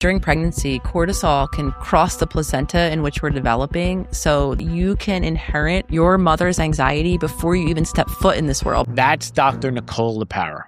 During pregnancy, cortisol can cross the placenta in which we're developing, so you can inherit your mother's anxiety before you even step foot in this world. That's Dr. Nicole LePera,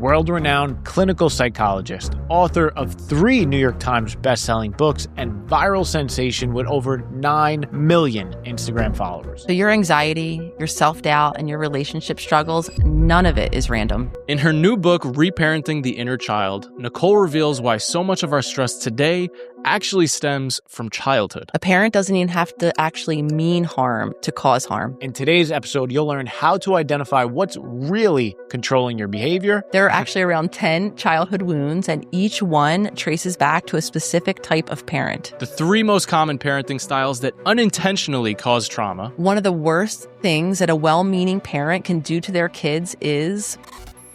world-renowned clinical psychologist, author of 3 New York Times bestselling books, and viral sensation with over 9 million Instagram followers. So your anxiety, your self-doubt, and your relationship struggles, none of it is random. In her new book, Reparenting the Inner Child, Nicole reveals why so much of our stress today actually stems from childhood. A parent doesn't even have to actually mean harm to cause harm. In today's episode, you'll learn how to identify what's really controlling your behavior. There are actually around 10 childhood wounds, and each one traces back to a specific type of parent. The 3 most common parenting styles that unintentionally cause trauma. One of the worst things that a well-meaning parent can do to their kids is...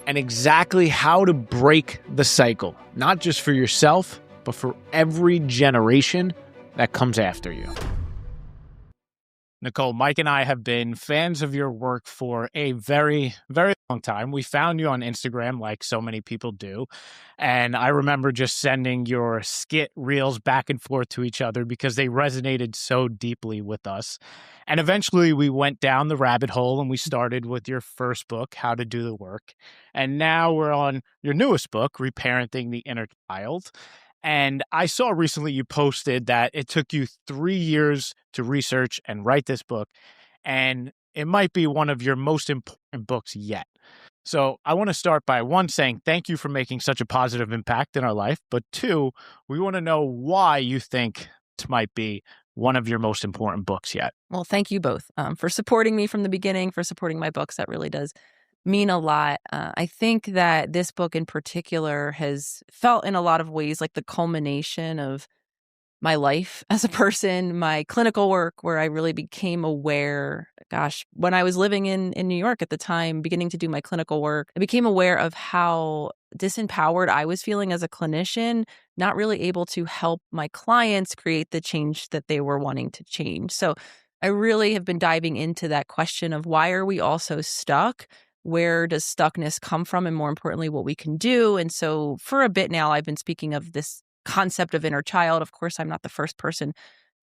And exactly how to break the cycle, not just for yourself, but for every generation that comes after you. Nicole, Mike and I have been fans of your work for a very, very long time. We found you on Instagram like so many people do. And I remember just sending your skit reels back and forth to each other because they resonated so deeply with us. And eventually we went down the rabbit hole and we started with your first book, How to Do the Work. And now we're on your newest book, Reparenting the Inner Child. And I saw recently you posted that it took you 3 years to research and write this book, and it might be one of your most important books yet. So I want to start by 1, saying thank you for making such a positive impact in our life, but 2, we want to know why you think it might be one of your most important books yet. Well, thank you both for supporting me from the beginning, for supporting my books. That really does mean a lot. I think that this book in particular has felt in a lot of ways like the culmination of my life as a person, my clinical work, where I really became aware, when I was living in New York at the time, beginning to do my clinical work, I became aware of how disempowered I was feeling as a clinician, not really able to help my clients create the change that they were wanting to change. So I really have been diving into that question of why are we all so stuck? Where does stuckness come from? And more importantly, what we can do. And so for a bit now, I've been speaking of this concept of inner child. Of course, I'm not the first person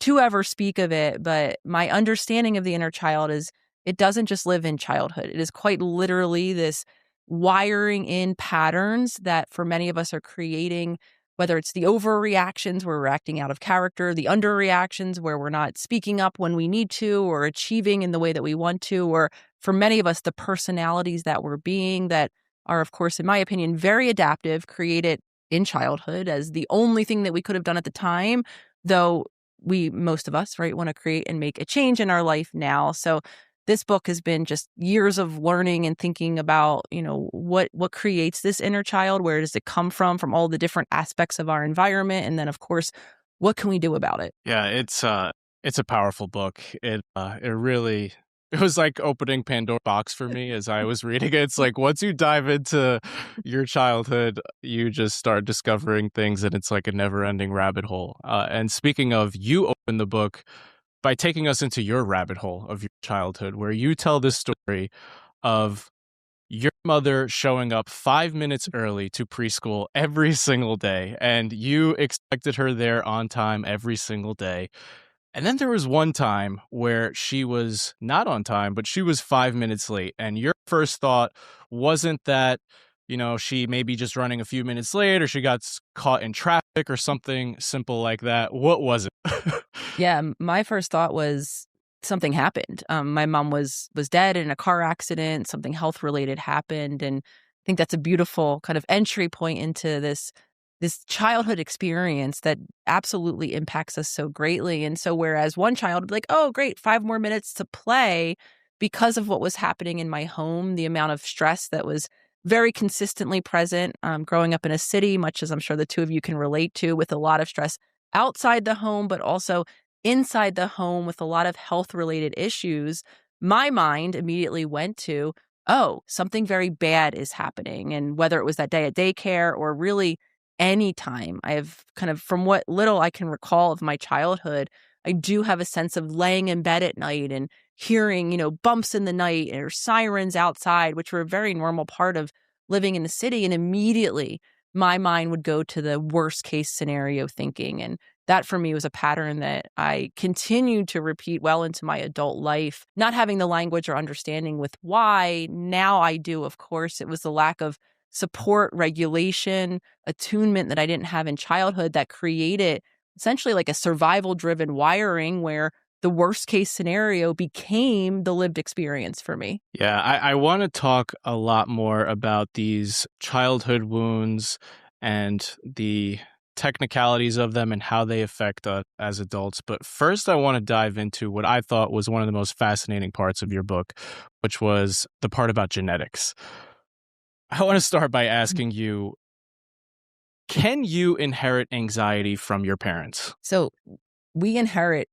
to ever speak of it, but my understanding of the inner child is it doesn't just live in childhood. It is quite literally this wiring in patterns that for many of us are creating, whether it's the overreactions where we're acting out of character, the underreactions where we're not speaking up when we need to or achieving in the way that we want to, or for many of us, the personalities that we're being that are, of course, in my opinion, very adaptive, created in childhood as the only thing that we could have done at the time, though most of us, right, want to create and make a change in our life now. So this book has been just years of learning and thinking about, what creates this inner child? Where does it come from all the different aspects of our environment? And then, of course, what can we do about it? Yeah, it's a powerful book. It really... It was like opening Pandora's box for me as I was reading it. It's like once you dive into your childhood, you just start discovering things and it's like a never-ending rabbit hole. And speaking of, you open the book by taking us into your rabbit hole of your childhood, where you tell this story of your mother showing up 5 minutes early to preschool every single day, and you expected her there on time every single day. And then there was one time where she was not on time, but she was 5 minutes late. And your first thought wasn't that, she may be just running a few minutes late or she got caught in traffic or something simple like that. What was it? Yeah, my first thought was something happened. My mom was dead in a car accident. Something health related happened. And I think that's a beautiful kind of entry point into this childhood experience that absolutely impacts us so greatly. And so whereas one child would be like, oh, great, 5 more minutes to play, because of what was happening in my home, the amount of stress that was very consistently present growing up in a city, much as I'm sure the two of you can relate to, with a lot of stress outside the home, but also inside the home with a lot of health-related issues, my mind immediately went to, oh, something very bad is happening. And whether it was that day at daycare or really anytime, I have kind of, from what little I can recall of my childhood, I do have a sense of laying in bed at night and hearing, bumps in the night or sirens outside, which were a very normal part of living in the city. And immediately my mind would go to the worst case scenario thinking. And that for me was a pattern that I continued to repeat well into my adult life, not having the language or understanding with why. Now I do, of course. It was the lack of support, regulation, attunement that I didn't have in childhood that created essentially like a survival driven wiring where the worst case scenario became the lived experience for me. Yeah, I want to talk a lot more about these childhood wounds and the technicalities of them and how they affect us as adults. But first, I want to dive into what I thought was one of the most fascinating parts of your book, which was the part about genetics. I want to start by asking you, can you inherit anxiety from your parents? So we inherit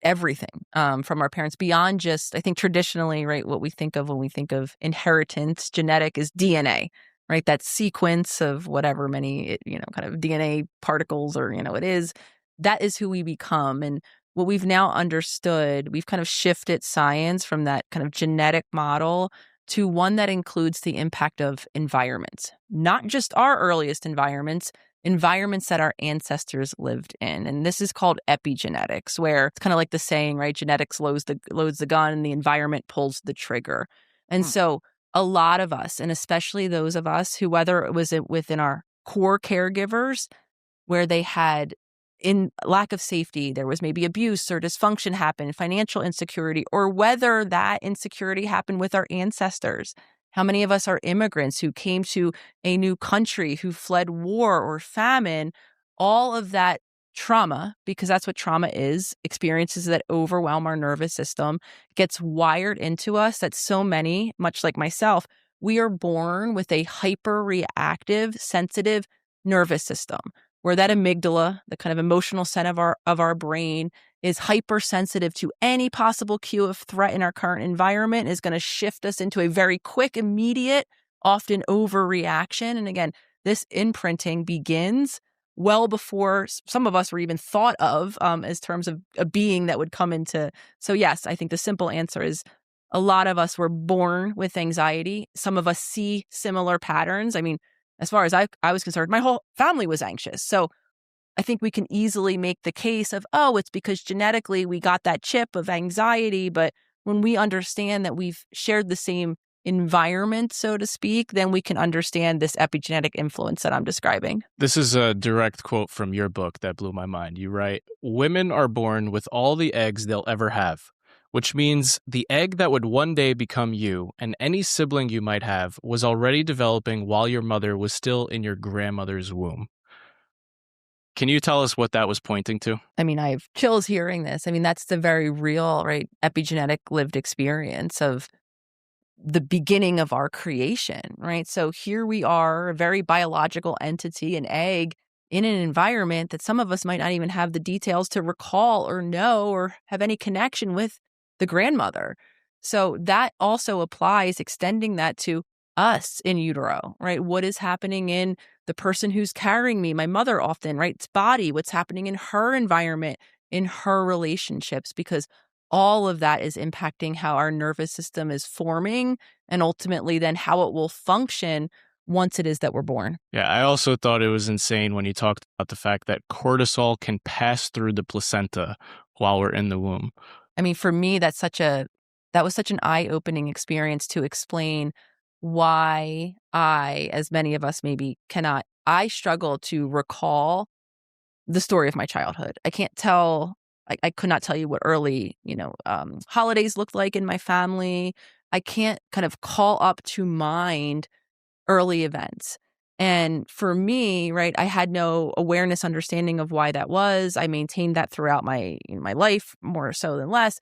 everything from our parents beyond just, I think traditionally, right, what we think of when we think of inheritance, genetic is DNA, right? That sequence of whatever many, kind of DNA particles or, it is, that is who we become. And what we've now understood, we've kind of shifted science from that kind of genetic model to one that includes the impact of environments, not just our earliest environments that our ancestors lived in. And this is called epigenetics, where it's kind of like the saying, right? Genetics loads the gun and the environment pulls the trigger. And so a lot of us, and especially those of us who, whether it was within our core caregivers, where they had in lack of safety, there was maybe abuse or dysfunction happened, financial insecurity, or whether that insecurity happened with our ancestors. How many of us are immigrants who came to a new country, who fled war or famine? All of that trauma, because that's what trauma is, experiences that overwhelm our nervous system, gets wired into us that so many, much like myself, we are born with a hyper reactive, sensitive nervous system where that amygdala, the kind of emotional center of our brain, is hypersensitive to any possible cue of threat in our current environment, is going to shift us into a very quick, immediate, often overreaction. And again, this imprinting begins well before some of us were even thought of as terms of a being that would come into. So yes, I think the simple answer is a lot of us were born with anxiety. Some of us see similar patterns. I mean, as far as I was concerned, my whole family was anxious. So I think we can easily make the case of, oh, it's because genetically we got that chip of anxiety. But when we understand that we've shared the same environment, so to speak, then we can understand this epigenetic influence that I'm describing. This is a direct quote from your book that blew my mind. You write, "Women are born with all the eggs they'll ever have, which means the egg that would one day become you and any sibling you might have was already developing while your mother was still in your grandmother's womb." Can you tell us what that was pointing to? I mean, I have chills hearing this. I mean, that's the very real, right, epigenetic lived experience of the beginning of our creation, right? So here we are, a very biological entity, an egg in an environment that some of us might not even have the details to recall or know or have any connection with the grandmother. So that also applies, extending that to us in utero, right? What is happening in the person who's carrying me, my mother often, right? It's body, what's happening in her environment, in her relationships, because all of that is impacting how our nervous system is forming and ultimately then how it will function once it is that we're born. Yeah, I also thought it was insane when you talked about the fact that cortisol can pass through the placenta while we're in the womb. I mean, for me, that was such an eye-opening experience to explain why I, as many of us maybe cannot, I struggle to recall the story of my childhood. I could not tell you what early, holidays looked like in my family. I can't kind of call up to mind early events. And for me, right, I had no awareness, understanding of why that was. I maintained that throughout my life, more so than less.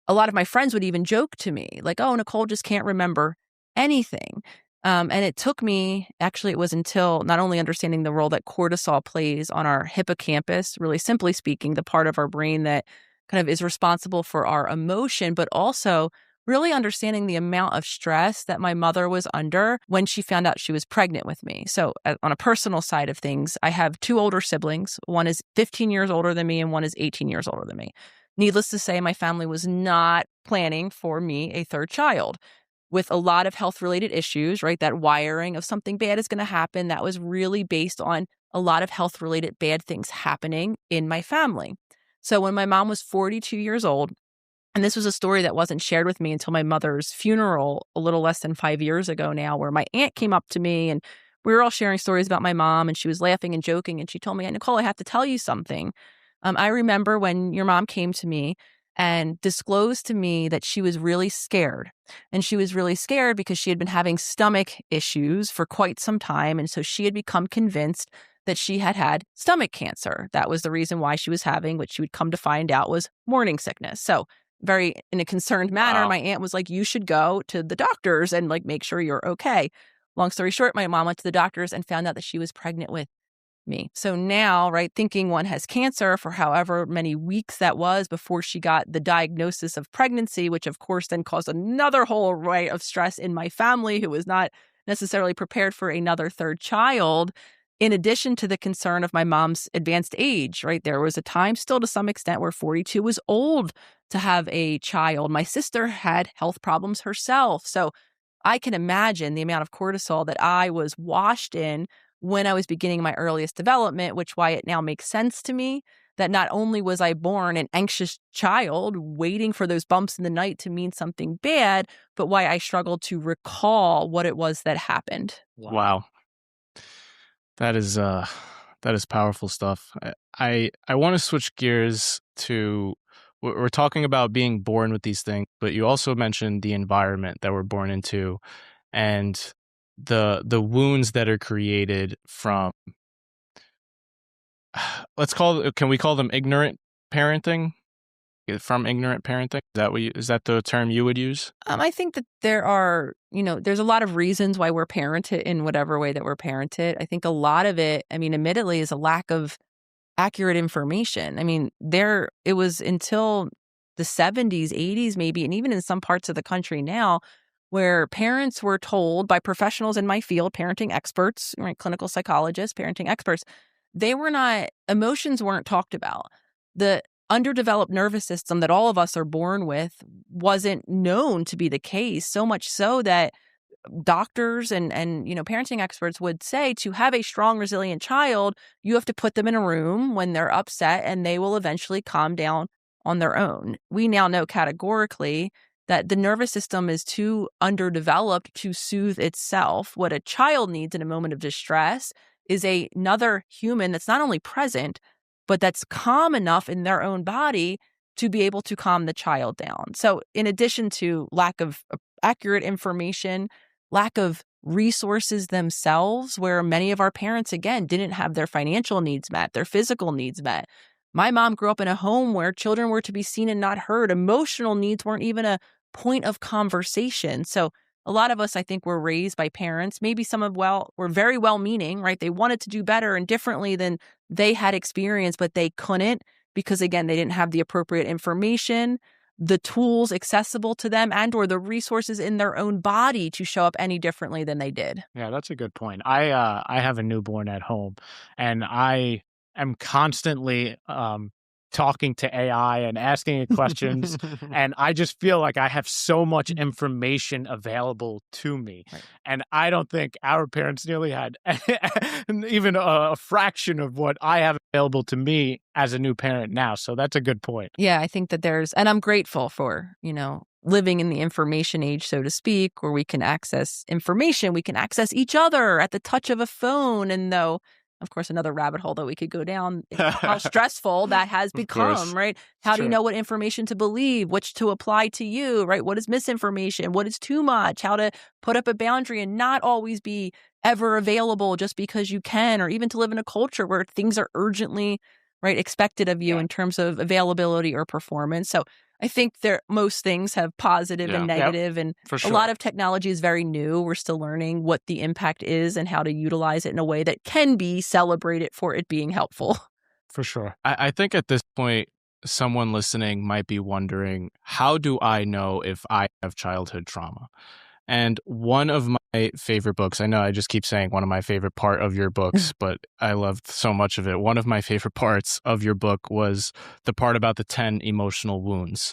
A lot of my friends would even joke to me like, "Oh, Nicole just can't remember anything." And it took me, actually, it was until not only understanding the role that cortisol plays on our hippocampus, really simply speaking, the part of our brain that kind of is responsible for our emotion, but also really understanding the amount of stress that my mother was under when she found out she was pregnant with me. So on a personal side of things, I have two older siblings. One is 15 years older than me and one is 18 years older than me. Needless to say, my family was not planning for me a third child. with a lot of health-related issues, right? That wiring of something bad is going to happen. That was really based on a lot of health-related bad things happening in my family. So when my mom was 42 years old, and this was a story that wasn't shared with me until my mother's funeral a little less than 5 years ago now, where my aunt came up to me and we were all sharing stories about my mom, and she was laughing and joking, and she told me, Nicole, I have to tell you something. I remember when your mom came to me and disclosed to me that she was really scared. And she was really scared because she had been having stomach issues for quite some time. And so she had become convinced that she had had stomach cancer. That was the reason why she was having what she would come to find out was morning sickness. So very in a concerned manner, Wow. my aunt was like, you should go to the doctors and like make sure you're okay. Long story short, my mom went to the doctors and found out that she was pregnant with me. So now, right, thinking one has cancer for however many weeks that was before she got the diagnosis of pregnancy, which of course then caused another whole array of stress in my family who was not necessarily prepared for another third child. In addition to the concern of my mom's advanced age, right? There was a time still to some extent where 42 was old to have a child. My sister had health problems herself. So I can imagine the amount of cortisol that I was washed in when I was beginning my earliest development, which why it now makes sense to me that not only was I born an anxious child waiting for those bumps in the night to mean something bad, but why I struggled to recall what it was that happened. Wow. That is powerful stuff. I want to switch gears to we're talking about being born with these things, but you also mentioned the environment that we're born into and the wounds that are created from can we call them ignorant parenting? From ignorant parenting? Is that the term you would use? I think that there are, there's a lot of reasons why we're parented in whatever way that we're parented. I think a lot of it, admittedly, is a lack of accurate information. It was until the 70s, 80s, maybe, and even in some parts of the country now, where parents were told by professionals in my field, parenting experts, right, clinical psychologists, parenting experts, emotions weren't talked about. The underdeveloped nervous system that all of us are born with wasn't known to be the case, so much so that doctors and parenting experts would say to have a strong, resilient child, you have to put them in a room when they're upset and they will eventually calm down on their own. We now know categorically that the nervous system is too underdeveloped to soothe itself. What a child needs in a moment of distress is another human that's not only present, but that's calm enough in their own body to be able to calm the child down. So in addition to lack of accurate information, lack of resources themselves, where many of our parents, again, didn't have their financial needs met, their physical needs met. My mom grew up in a home where children were to be seen and not heard. Emotional needs weren't even a point of conversation. So a lot of us, I think, were raised by parents. Maybe were very well-meaning, right? They wanted to do better and differently than they had experienced, but they couldn't because, again, they didn't have the appropriate information, the tools accessible to them, and or the resources in their own body to show up any differently than they did. Yeah, that's a good point. I have a newborn at home, and I am constantly talking to AI and asking it questions, and I just feel like I have so much information available to me. Right. And I don't think our parents nearly had even a fraction of what I have available to me as a new parent now. So that's a good point. Yeah, I think that and I'm grateful for, living in the information age, so to speak, where we can access information, we can access each other at the touch of a phone. And though, of course, another rabbit hole that we could go down is how stressful that has become, right? How do you know what information to believe, which to apply to you, right? What is misinformation? What is too much? How to put up a boundary and not always be ever available just because you can, or even to live in a culture where things are urgently, right, expected of you in terms of availability or performance. So I think most things have positive and negative, and for sure. A lot of technology is very new. We're still learning what the impact is and how to utilize it in a way that can be celebrated for it being helpful. For sure. I think at this point, someone listening might be wondering, how do I know if I have childhood trauma? And one of my favorite books, I know I just keep saying one of my favorite part of your books, but I loved so much of it. One of my favorite parts of your book was the part about the 10 emotional wounds.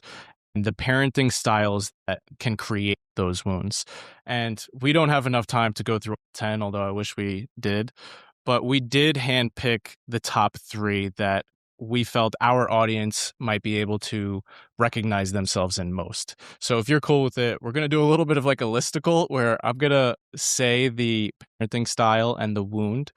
the parenting styles that can create those wounds. And we don't have enough time to go through 10, although I wish we did. But we did handpick the top 3 that we felt our audience might be able to recognize themselves in most. So if you're cool with it, we're going to do a little bit of like a listicle where I'm going to say the parenting style and the wound,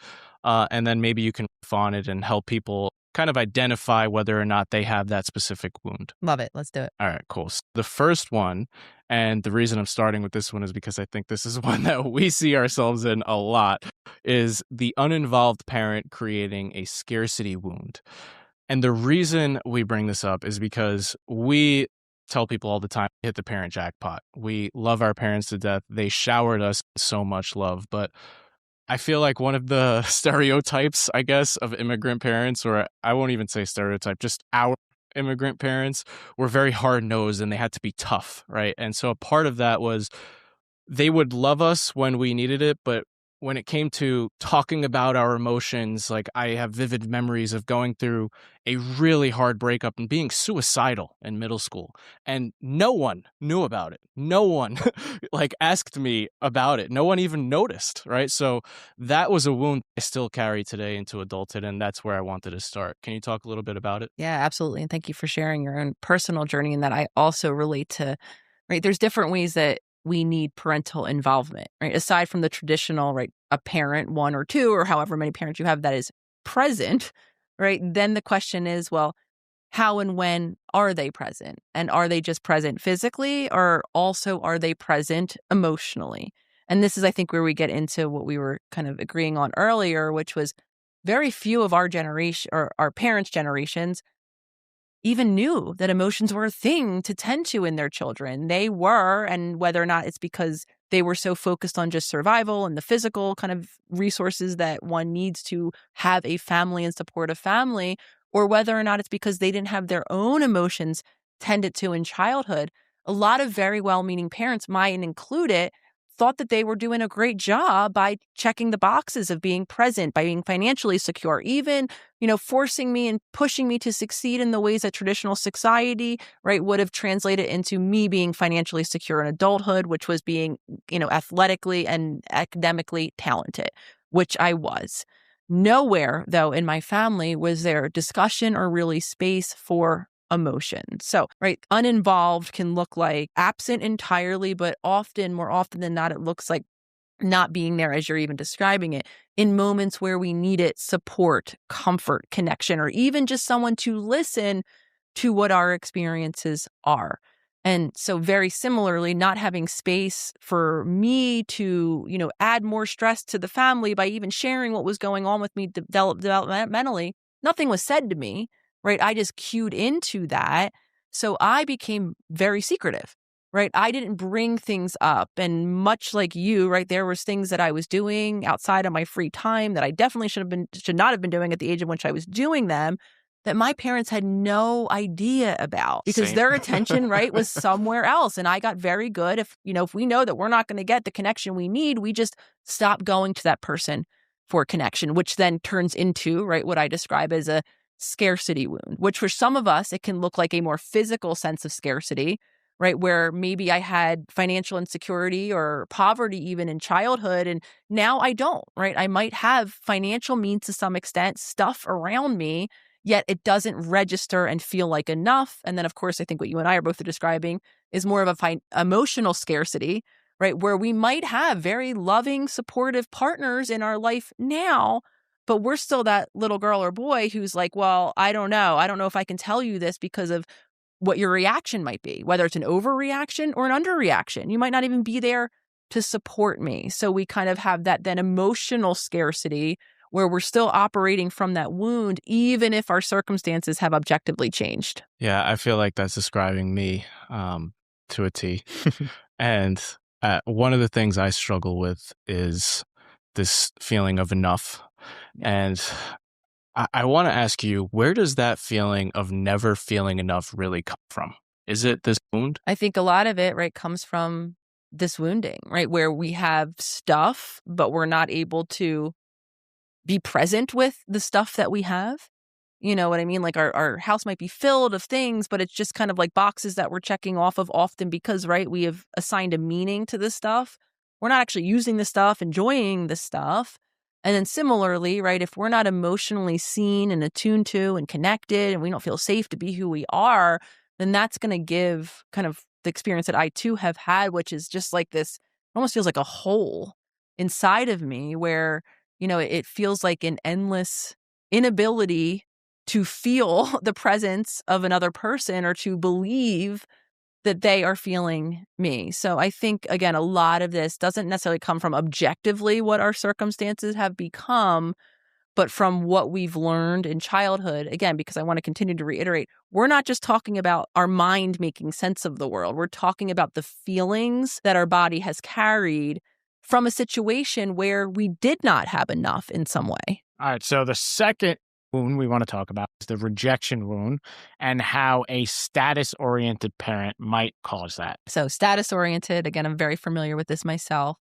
and then maybe you can riff on it and help people kind of identify whether or not they have that specific wound. Love it. Let's do it. All right, cool. So the first one, and the reason I'm starting with this one is because I think this is one that we see ourselves in a lot, is the uninvolved parent creating a scarcity wound. And the reason we bring this up is because we tell people all the time, hit the parent jackpot. We love our parents to death. They showered us with so much love, but I feel like one of the stereotypes, I guess, of immigrant parents, or I won't even say stereotype, just our immigrant parents were very hard-nosed and they had to be tough, right? And so a part of that was they would love us when we needed it, but when it came to talking about our emotions, like I have vivid memories of going through a really hard breakup and being suicidal in middle school. And no one knew about it. No one like asked me about it. No one even noticed, right? So that was a wound I still carry today into adulthood, and that's where I wanted to start. Can you talk a little bit about it? Yeah, absolutely. And thank you for sharing your own personal journey and that I also relate to, right? There's different ways that we need parental involvement, right? Aside from the traditional, right? A parent, 1 or 2, or however many parents you have that is present, right? Then the question is, well, how and when are they present? And are they just present physically, or also are they present emotionally? And this is, I think, where we get into what we were kind of agreeing on earlier, which was very few of our generation or our parents' generations even knew that emotions were a thing to tend to in their children. They were, and whether or not it's because they were so focused on just survival and the physical kind of resources that one needs to have a family and support a family, or whether or not it's because they didn't have their own emotions tended to in childhood, a lot of very well-meaning parents, mine included, thought that they were doing a great job by checking the boxes of being present, by being financially secure, even, forcing me and pushing me to succeed in the ways that traditional society, right, would have translated into me being financially secure in adulthood, which was being, athletically and academically talented, which I was. Nowhere, though, in my family was there discussion or really space for emotion. So, right, uninvolved can look like absent entirely, but often, more often than not, it looks like not being there as you're even describing it in moments where we needed support, comfort, connection, or even just someone to listen to what our experiences are. And so very similarly, not having space for me to, add more stress to the family by even sharing what was going on with me developmentally, nothing was said to me, right? I just cued into that. So I became very secretive, right? I didn't bring things up. And much like you, right, there was things that I was doing outside of my free time that I definitely should not have been doing at the age in which I was doing them, that my parents had no idea about because Same. their attention, right, was somewhere else. And I got very good. If we know that we're not going to get the connection we need, we just stop going to that person for connection, which then turns into, right, what I describe as a scarcity wound, which for some of us, it can look like a more physical sense of scarcity, right, where maybe I had financial insecurity or poverty even in childhood, and now I don't, right? I might have financial means to some extent, stuff around me, yet it doesn't register and feel like enough. And then, of course, I think what you and I are both describing is more of a emotional scarcity, right? Where we might have very loving, supportive partners in our life now, but we're still that little girl or boy who's like, well, I don't know. I don't know if I can tell you this because of what your reaction might be, whether it's an overreaction or an underreaction. You might not even be there to support me. So we kind of have that then emotional scarcity where we're still operating from that wound, even if our circumstances have objectively changed. Yeah, I feel like that's describing me to a T. And one of the things I struggle with is this feeling of enough. Yeah. And I want to ask you, where does that feeling of never feeling enough really come from? Is it this wound? I think a lot of it, right, comes from this wounding, right, where we have stuff, but we're not able to be present with the stuff that we have. You know what I mean? Like our house might be filled of things, but it's just kind of like boxes that we're checking off of often because, right, we have assigned a meaning to this stuff. We're not actually using the stuff, enjoying the stuff. And then similarly, right, if we're not emotionally seen and attuned to and connected and we don't feel safe to be who we are, then that's going to give kind of the experience that I too have had, which is just like this, almost feels like a hole inside of me where, it feels like an endless inability to feel the presence of another person or to believe that they are feeling me. So I think, again, a lot of this doesn't necessarily come from objectively what our circumstances have become, but from what we've learned in childhood. Again, because I want to continue to reiterate, we're not just talking about our mind making sense of the world. We're talking about the feelings that our body has carried from a situation where we did not have enough in some way. All right. So the second wound we want to talk about is the rejection wound and how a status-oriented parent might cause that. So status-oriented, again, I'm very familiar with this myself.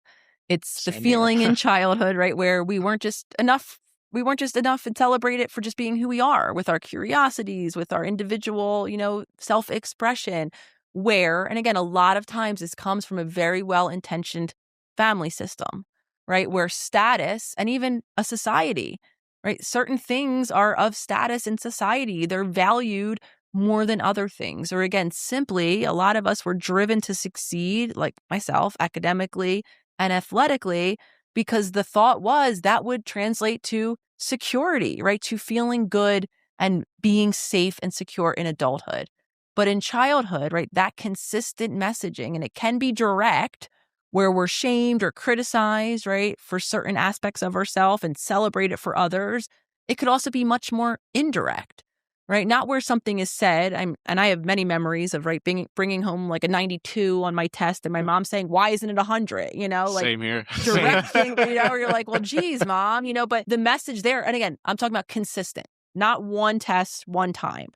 It's the Same feeling here. in childhood, right, where we weren't just enough and celebrate it for just being who we are with our curiosities, with our individual, self-expression, and again, a lot of times this comes from a very well-intentioned family system, right, where status and even a society, right, certain things are of status in society. They're valued more than other things. Or again, simply, a lot of us were driven to succeed, like myself, academically and athletically, because the thought was that would translate to security, right? To feeling good and being safe and secure in adulthood. But in childhood, right, that consistent messaging, and it can be direct, where we're shamed or criticized, right, for certain aspects of ourselves and celebrate it for others. It could also be much more indirect, right? Not where something is said. And I have many memories of, right, bringing home like a 92 on my test and my mom saying, why isn't it 100? Like Same here. direct thing, where you're like, well, geez, mom, but the message there, and again, I'm talking about consistent, not one test, one time,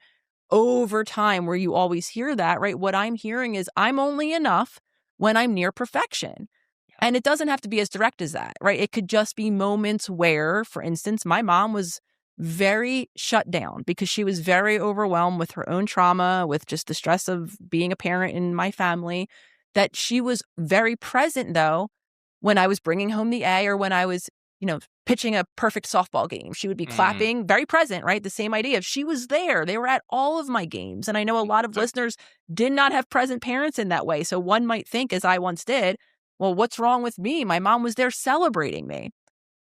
over time, where you always hear that, right? What I'm hearing is I'm only enough when I'm near perfection. And it doesn't have to be as direct as that, right? It could just be moments where, for instance, my mom was very shut down because she was very overwhelmed with her own trauma, with just the stress of being a parent in my family, that she was very present, though, when I was bringing home the A or when I was, pitching a perfect softball game. She would be clapping, very present, right? The same idea of she was there. They were at all of my games. And I know a lot of listeners did not have present parents in that way. So one might think, as I once did, well, what's wrong with me? My mom was there celebrating me.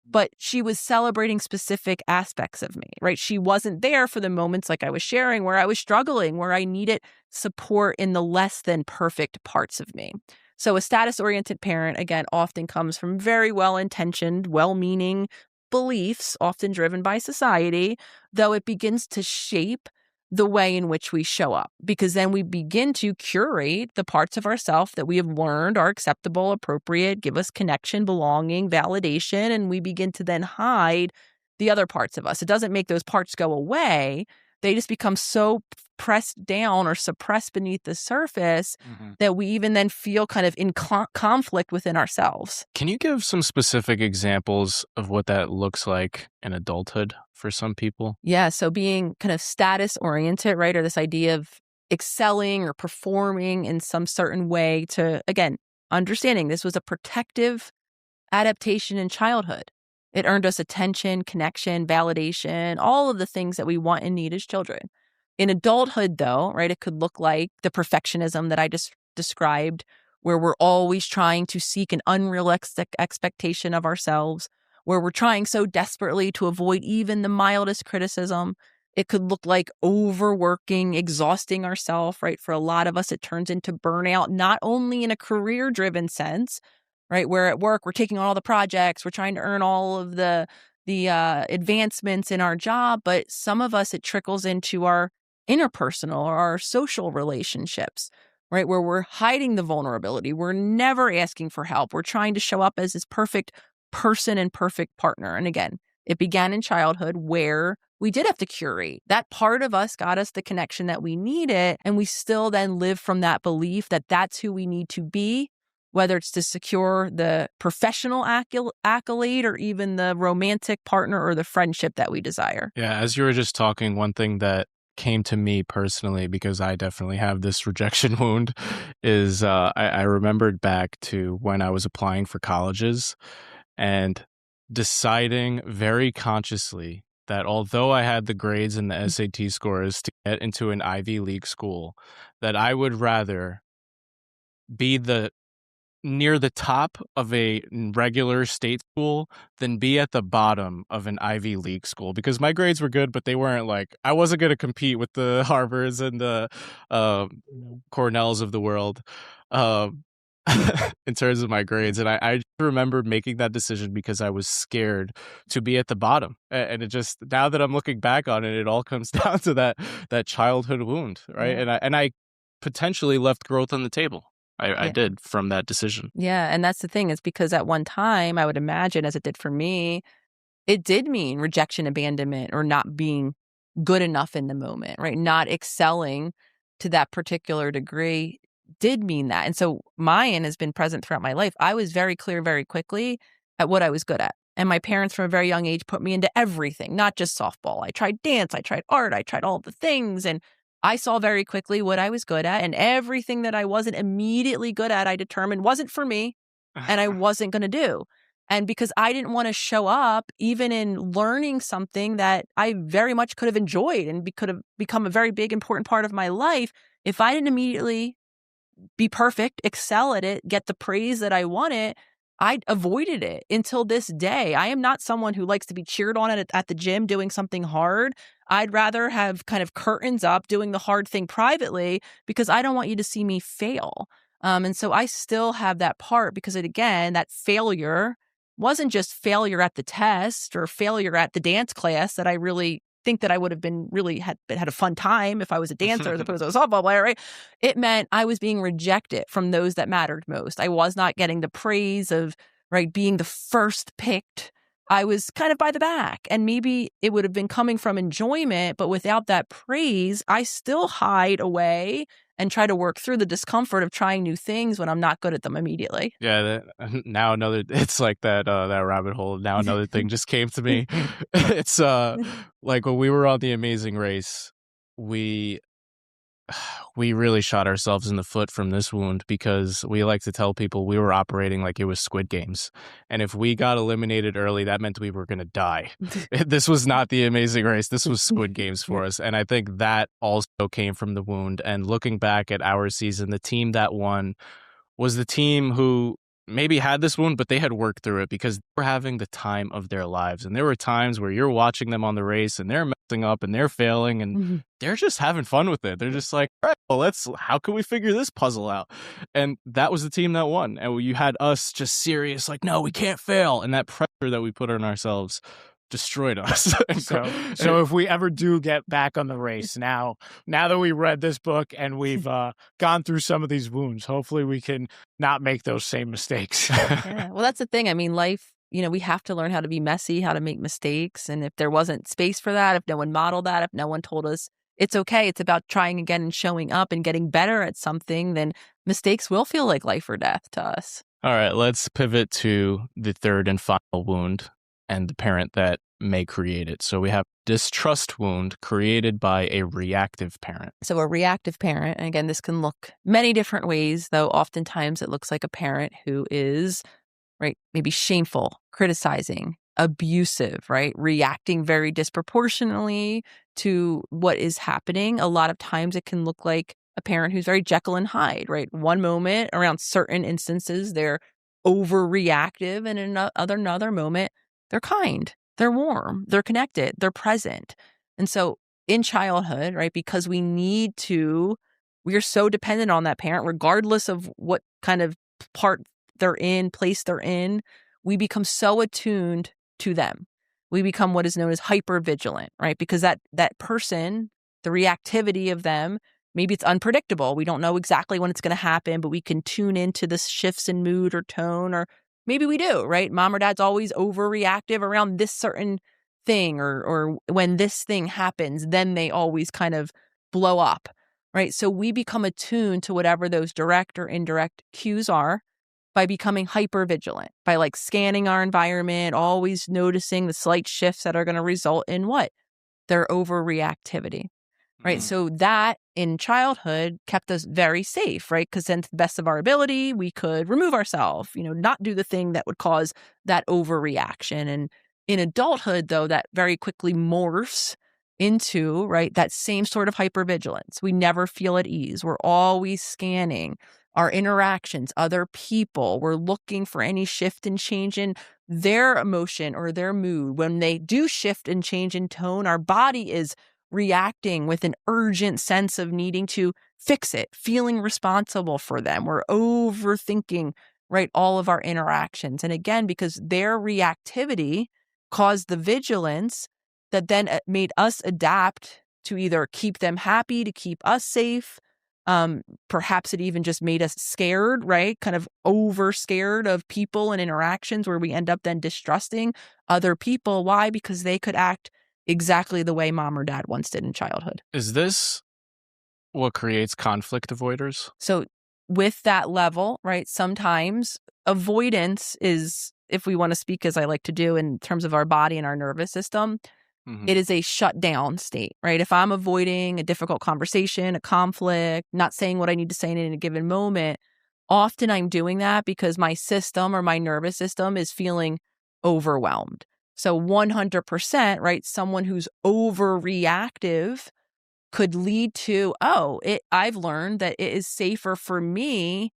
But she was celebrating specific aspects of me, right? She wasn't there for the moments like I was sharing where I was struggling, where I needed support in the less than perfect parts of me. So a status-oriented parent, again, often comes from very well-intentioned, well-meaning beliefs, often driven by society, though it begins to shape the way in which we show up, because then we begin to curate the parts of ourselves that we have learned are acceptable, appropriate, give us connection, belonging, validation, and we begin to then hide the other parts of us. It doesn't make those parts go away. They just become so pressed down or suppressed beneath the surface that we even then feel kind of in conflict within ourselves. Can you give some specific examples of what that looks like in adulthood for some people? Yeah. So being kind of status oriented, right? Or this idea of excelling or performing in some certain way to, again, understanding this was a protective adaptation in childhood. It earned us attention, connection, validation, all of the things that we want and need as children. In adulthood, though, right, it could look like the perfectionism that I just described, where we're always trying to seek an unrealistic expectation of ourselves, where we're trying so desperately to avoid even the mildest criticism. It could look like overworking, exhausting ourselves, right? For a lot of us, it turns into burnout, not only in a career-driven sense, right? Where at work, we're taking on all the projects, we're trying to earn all of the advancements in our job, but some of us, it trickles into our interpersonal or our social relationships, right? Where we're hiding the vulnerability. We're never asking for help. We're trying to show up as this perfect person and perfect partner. And again, it began in childhood where we did have to curate. That part of us got us the connection that we needed. And we still then live from that belief that that's who we need to be whether it's to secure the professional accolade or even the romantic partner or the friendship that we desire. Yeah, as you were just talking, one thing that came to me personally, because I definitely have this rejection wound, is I remembered back to when I was applying for colleges and deciding very consciously that although I had the grades and the SAT scores to get into an Ivy League school, that I would rather be near the top of a regular state school than be at the bottom of an Ivy League school, because my grades were good, but they weren't like, I wasn't going to compete with the Harvards and the Cornells of the world um, in terms of my grades. And I just remember making that decision because I was scared to be at the bottom. And it just, now that I'm looking back on it, it all comes down to that childhood wound, right? Yeah. And I potentially left growth on the table. I Yeah. did from that decision. Yeah. And that's the thing, is because at one time, I would imagine, as it did for me, it did mean rejection, abandonment, or not being good enough in the moment, right? Not excelling to that particular degree did mean that. And so mine has been present throughout my life. I was very clear very quickly at what I was good at. And my parents from a very young age put me into everything, not just softball. I tried dance, I tried art, I tried all the things. And I saw very quickly what I was good at. And everything that I wasn't immediately good at, I determined wasn't for me and I wasn't going to do. And because I didn't want to show up even in learning something that I very much could have enjoyed and could have become a very big, important part of my life, if I didn't immediately be perfect, excel at it, get the praise that I wanted, I avoided it until this day. I am not someone who likes to be cheered on at the gym doing something hard. I'd rather have kind of curtains up doing the hard thing privately because I don't want you to see me fail. And so I still have that part because, again, that failure wasn't just failure at the test or failure at the dance class that I really think that I would have been really had a fun time if I was a dancer as opposed to a softball player, right? It meant I was being rejected from those that mattered most. I was not getting the praise of, right, being the first picked. I was kind of by the back, and maybe it would have been coming from enjoyment, but without that praise, I still hide away and try to work through the discomfort of trying new things when I'm not good at them immediately. Yeah, now another, it's like that rabbit hole. Now another thing just came to me. It's like when we were on The Amazing Race, we really shot ourselves in the foot from this wound because we like to tell people we were operating like it was Squid Games. And if we got eliminated early, that meant we were going to die. This was not The Amazing Race. This was Squid Games for us. And I think that also came from the wound. And looking back at our season, the team that won was the team who maybe had this wound, but they had worked through it because they were having the time of their lives. And there were times where you're watching them on the race and they're messing up and they're failing and they're just having fun with it. They're just like, all right, well, how can we figure this puzzle out? And that was the team that won. And you had us just serious, like, no, we can't fail. And that pressure that we put on ourselves destroyed us. So if we ever do get back on the race, now that we read this book and we've gone through some of these wounds, hopefully we can not make those same mistakes. Yeah. Well, that's the thing. I mean, life, we have to learn how to be messy, how to make mistakes. And if there wasn't space for that, if no one modeled that, if no one told us it's okay, it's about trying again and showing up and getting better at something, then mistakes will feel like life or death to us. All right, let's pivot to the third and final wound and the parent that may create it. So we have distrust wound created by a reactive parent. So a reactive parent, and again, this can look many different ways, though oftentimes it looks like a parent who is, right, maybe shameful, criticizing, abusive, right, reacting very disproportionately to what is happening. A lot of times it can look like a parent who's very Jekyll and Hyde, right? One moment around certain instances, they're overreactive, and in another moment, they're kind, they're warm, they're connected, they're present. And so in childhood, right, because we are so dependent on that parent, regardless of what kind of place they're in, we become so attuned to them. We become what is known as hyper vigilant, right? Because that person, the reactivity of them, maybe it's unpredictable. We don't know exactly when it's going to happen, but we can tune into the shifts in mood or tone, or maybe we do, right? Mom or dad's always overreactive around this certain thing, or when this thing happens, then they always kind of blow up, right? So we become attuned to whatever those direct or indirect cues are. by becoming hyper vigilant, by like scanning our environment, always noticing the slight shifts that are going to result in what? Their overreactivity. Right. So that in childhood kept us very safe, right? Because then to the best of our ability, we could remove ourselves, not do the thing that would cause that overreaction. And in adulthood, though, that very quickly morphs into, right, that same sort of hypervigilance. We never feel at ease. We're always scanning our interactions, other people. We're looking for any shift and change in their emotion or their mood. When they do shift and change in tone, our body is reacting with an urgent sense of needing to fix it, feeling responsible for them. We're overthinking, right, all of our interactions. And again, because their reactivity caused the vigilance that then made us adapt to either keep them happy, to keep us safe. Perhaps it even just made us scared, right? Kind of over scared of people and interactions where we end up then distrusting other people. Why? Because they could act exactly the way mom or dad once did in childhood. Is this what creates conflict avoiders? So with that level, right, sometimes avoidance is, if we want to speak as I like to do in terms of our body and our nervous system, it is a shut down state, right? If I'm avoiding a difficult conversation, a conflict, not saying what I need to say in a given moment, often I'm doing that because my system or my nervous system is feeling overwhelmed. So 100%, right? Someone who's overreactive could lead to, I've learned that it is safer for me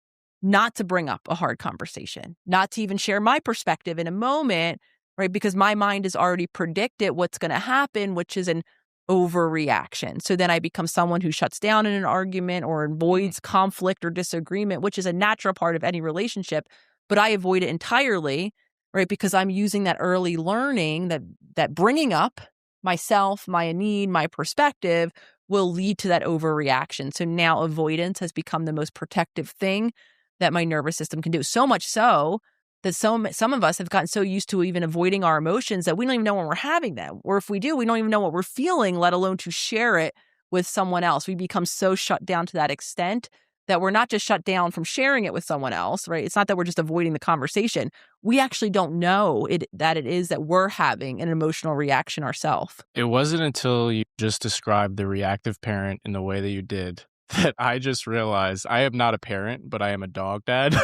not to bring up a hard conversation, not to even share my perspective in a moment, right? Because my mind has already predicted what's going to happen, which is an overreaction. So then I become someone who shuts down in an argument or avoids conflict or disagreement, which is a natural part of any relationship, but I avoid it entirely, right? Because I'm using that early learning that bringing up myself, my need, my perspective will lead to that overreaction. So now avoidance has become the most protective thing that my nervous system can do. So much so that some of us have gotten so used to even avoiding our emotions that we don't even know when we're having them. Or if we do, we don't even know what we're feeling, let alone to share it with someone else. We become so shut down to that extent that we're not just shut down from sharing it with someone else, right? It's not that we're just avoiding the conversation. We actually don't know that it is that we're having an emotional reaction ourselves. It wasn't until you just described the reactive parent in the way that you did that I just realized I am not a parent, but I am a dog dad.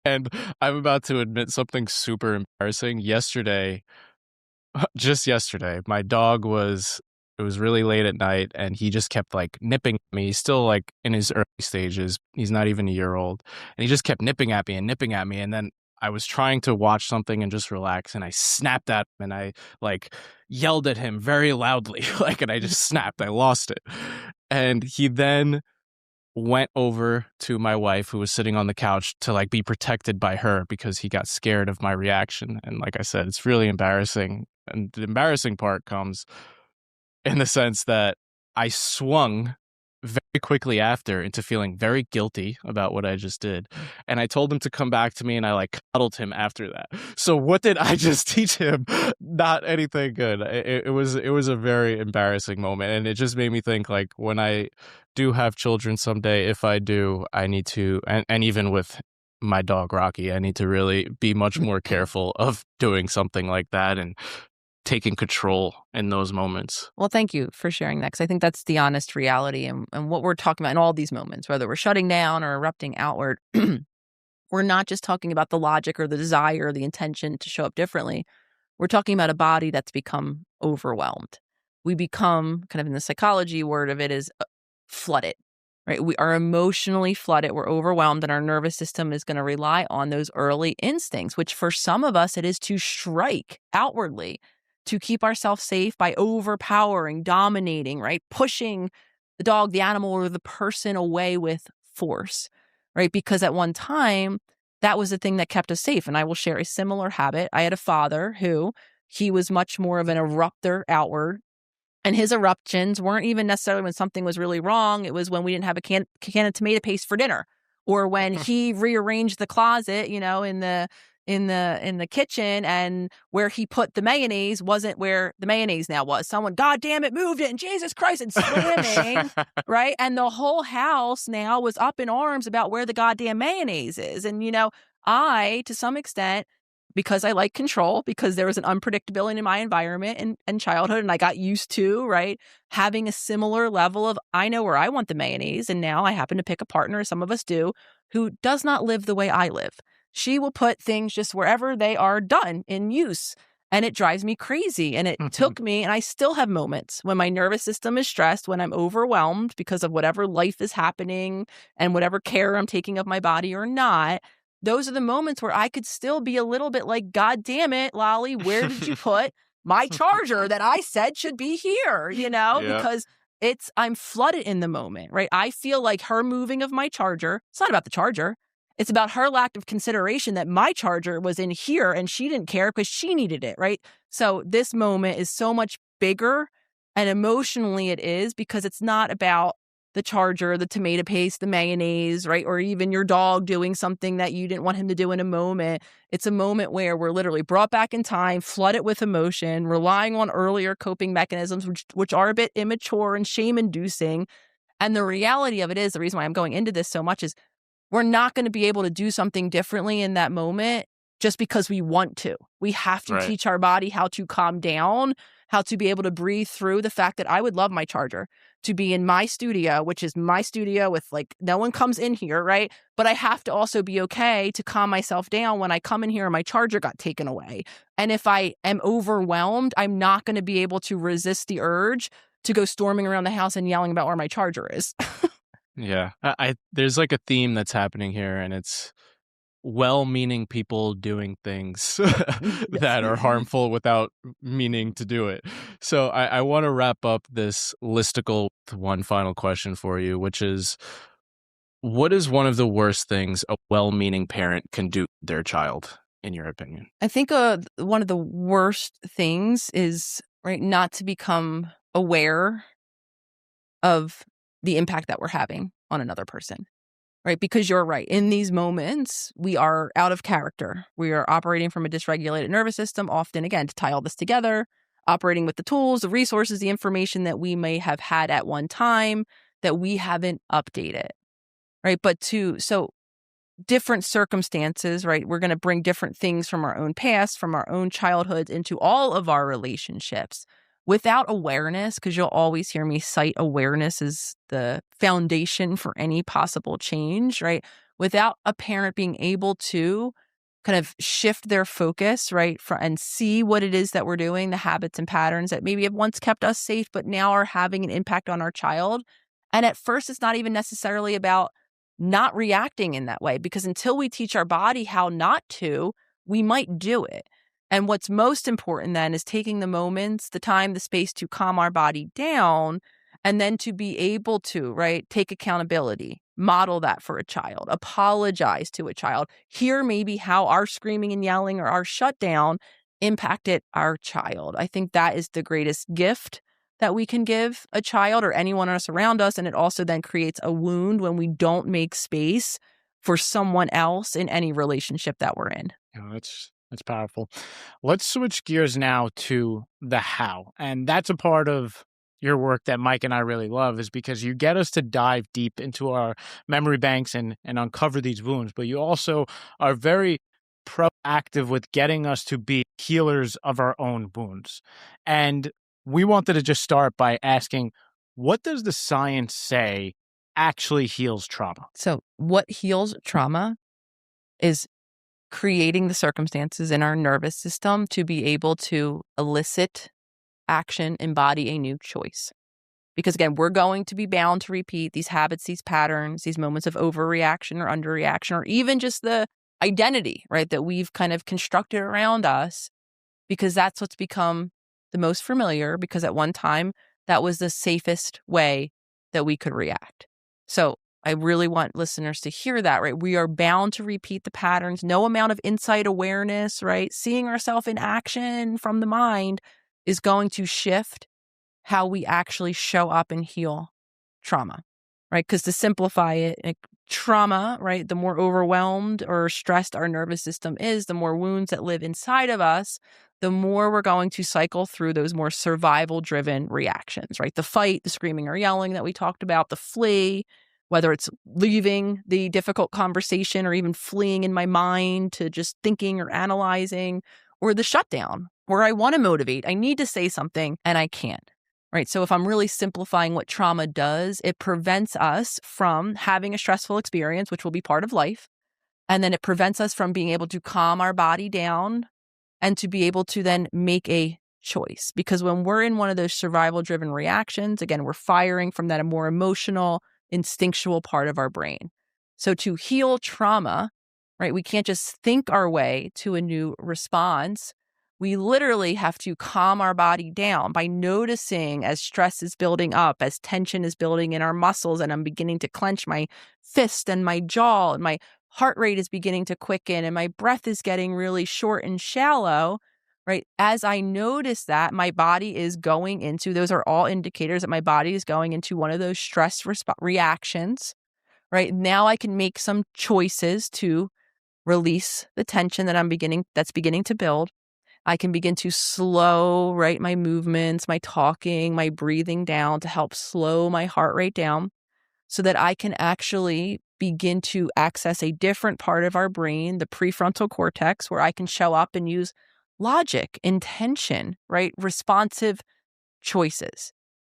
And I'm about to admit something super embarrassing. Just yesterday, my dog it was really late at night and he just kept like nipping at me. He's still like in his early stages. He's not even a year old. And he just kept nipping at me and nipping at me. And then I was trying to watch something and just relax. And I snapped at him and I like yelled at him very loudly. And I just snapped. I lost it. And he then went over to my wife who was sitting on the couch to like be protected by her because he got scared of my reaction. And like I said, it's really embarrassing. And the embarrassing part comes in the sense that I swung very quickly after into feeling very guilty about what I just did. And I told him to come back to me and I like cuddled him after that. So what did I just teach him? Not anything good. It was a very embarrassing moment. And it just made me think like when I do have children someday, if I do, I need to, and even with my dog Rocky, I need to really be much more careful of doing something like that and taking control in those moments. Well, thank you for sharing that, because I think that's the honest reality and what we're talking about in all these moments, whether we're shutting down or erupting outward. We're not just talking about the logic or the desire or the intention to show up differently. We're talking about a body that's become overwhelmed. We become, kind of in the psychology word of it is flooded, right? We are emotionally flooded. We're overwhelmed, and our nervous system is going to rely on those early instincts, which for some of us, it is to strike outwardly, to keep ourselves safe by overpowering, dominating, right? Pushing the dog, the animal, or the person away with force, right? Because at one time, that was the thing that kept us safe. And I will share a similar habit. I had a father who he was much more of an erupter outward. And his eruptions weren't even necessarily when something was really wrong. It was when we didn't have a can of tomato paste for dinner, or when he rearranged the closet, in the kitchen, and where he put the mayonnaise wasn't where the mayonnaise now was. Someone, God damn it, moved it, and Jesus Christ, and slamming, right? And the whole house now was up in arms about where the goddamn mayonnaise is. And, I, to some extent, because I like control, because there was an unpredictability in my environment and childhood, and I got used to, right, having a similar level of, I know where I want the mayonnaise, and now I happen to pick a partner, some of us do, who does not live the way I live. She will put things just wherever they are done in use. And it drives me crazy. And it took me, and I still have moments when my nervous system is stressed, when I'm overwhelmed because of whatever life is happening and whatever care I'm taking of my body or not. Those are the moments where I could still be a little bit like, God damn it, Lolly, where did you put my charger that I said should be here? Yeah. Because I'm flooded in the moment, right? I feel like her moving of my charger, it's not about the charger. It's about her lack of consideration that my charger was in here and she didn't care because she needed it, right? So this moment is so much bigger, and emotionally it is, because it's not about the charger, the tomato paste, the mayonnaise, right? Or even your dog doing something that you didn't want him to do in a moment. It's a moment where we're literally brought back in time, flooded with emotion, relying on earlier coping mechanisms, which are a bit immature and shame-inducing. And the reality of it is, the reason why I'm going into this so much is, we're not going to be able to do something differently in that moment just because we want to. We have to teach our body how to calm down, how to be able to breathe through the fact that I would love my charger to be in my studio, which is my studio with like no one comes in here, right? But I have to also be okay to calm myself down when I come in here and my charger got taken away. And if I am overwhelmed, I'm not going to be able to resist the urge to go storming around the house and yelling about where my charger is. Yeah. There's like a theme that's happening here, and it's well-meaning people doing things that are harmful without meaning to do it. So I want to wrap up this listicle with one final question for you, which is, what is one of the worst things a well-meaning parent can do to their child, in your opinion? I think one of the worst things is, right, not to become aware of the impact that we're having on another person, right? Because you're right. In these moments, we are out of character. We are operating from a dysregulated nervous system, often, again, to tie all this together, operating with the tools, the resources, the information that we may have had at one time that we haven't updated, right? So different circumstances, right? We're going to bring different things from our own past, from our own childhood into all of our relationships without awareness, because you'll always hear me cite awareness as the foundation for any possible change, right? Without a parent being able to kind of shift their focus, right? And see what it is that we're doing, the habits and patterns that maybe have once kept us safe, but now are having an impact on our child. And at first, it's not even necessarily about not reacting in that way, because until we teach our body how not to, we might do it. And what's most important then is taking the moments, the time, the space to calm our body down, and then to be able to, right, take accountability, model that for a child, apologize to a child, hear maybe how our screaming and yelling or our shutdown impacted our child. I think that is the greatest gift that we can give a child or anyone else around us. And it also then creates a wound when we don't make space for someone else in any relationship that we're in. That's powerful. Let's switch gears now to the how. And that's a part of your work that Mike and I really love, is because you get us to dive deep into our memory banks and uncover these wounds, but you also are very proactive with getting us to be healers of our own wounds. And we wanted to just start by asking, what does the science say actually heals trauma? So what heals trauma is creating the circumstances in our nervous system to be able to elicit action, embody a new choice. Because again, we're going to be bound to repeat these habits, these patterns, these moments of overreaction or underreaction, or even just the identity, right, that we've kind of constructed around us, because that's what's become the most familiar, because at one time that was the safest way that we could react. So I really want listeners to hear that, right? We are bound to repeat the patterns. No amount of insight awareness, right? Seeing ourselves in action from the mind is going to shift how we actually show up and heal trauma, right? Because to simplify it, like trauma, right? The more overwhelmed or stressed our nervous system is, the more wounds that live inside of us, the more we're going to cycle through those more survival-driven reactions, right? The fight, the screaming or yelling that we talked about, the flee, whether it's leaving the difficult conversation or even fleeing in my mind to just thinking or analyzing, or the shutdown where I want to motivate. I need to say something and I can't. Right. So if I'm really simplifying what trauma does, it prevents us from having a stressful experience, which will be part of life. And then it prevents us from being able to calm our body down and to be able to then make a choice. Because when we're in one of those survival driven reactions, again, we're firing from that more emotional, instinctual part of our brain. So to heal trauma, right, we can't just think our way to a new response. We literally have to calm our body down by noticing as stress is building up, as tension is building in our muscles, and I'm beginning to clench my fist and my jaw, and my heart rate is beginning to quicken, and my breath is getting really short and shallow, right? As I notice that, my body is going into, those are all indicators that my body is going into one of those stress reactions, right? Now I can make some choices to release the tension that's beginning to build. I can begin to slow, right, my movements, my talking, my breathing down to help slow my heart rate down so that I can actually begin to access a different part of our brain, the prefrontal cortex, where I can show up and use logic, intention, right, responsive choices.